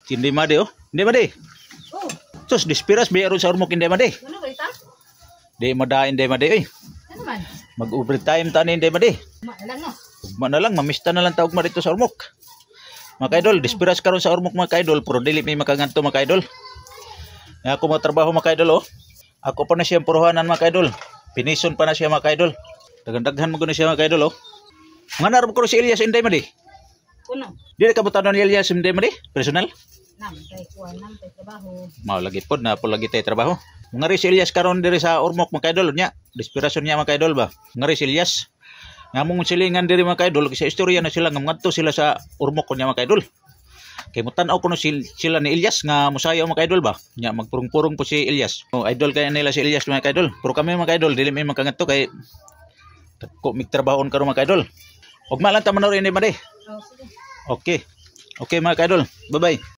Hindi madi oh. Hindi madi. Oh, Sus, dispiras biya ron sa urmok hindi madi. ano ba ita? Di madain hindi madi oy. Ano man? Mag-overtime tani hindi madi. Maalang no. Ugma na lang, mamista na lang tawag mo dito sa urmok. Mga kaidol, dispiras karon sa urmok mga kaidol, pero dili may makaganto mga kaidol. Ako magtrabaho mga kaidol oh. Ako pa na siyang puruhanan mga kaidol. Pinison pa na siya mga kaidol. Daghan-daghan mo na siya mga kaidol oh. Mga narap ko si Elias hindi madi. Kuno. Dili ka butanon ni Elias hindi madi, personal. Nam kay kuan nam kay trabaho. Mao lagi pod na po lagi tay trabaho. Mga ris Elias karon diri sa urmok mga kaidol nya. Desperasyon niya mga kaidol ba. Mga ris Elias. Nga mong silingan diri mga kaidol sa istorya na sila nga ngadto sila sa urmok niya mga kaidol. Kay mutan-aw kuno sila ni Elias nga musayaw mga kaidol ba. Nya magpurong-purong po si Elias. Oh, idol kay nila si Elias mga kaidol. Pero kami mga kaidol dili may makangadto kay ko migtrabahon karon mga kaidol. Ug malang ta manorin ni Made. Oh, sige. Okay. Okay mga kaidol. Bye-bye.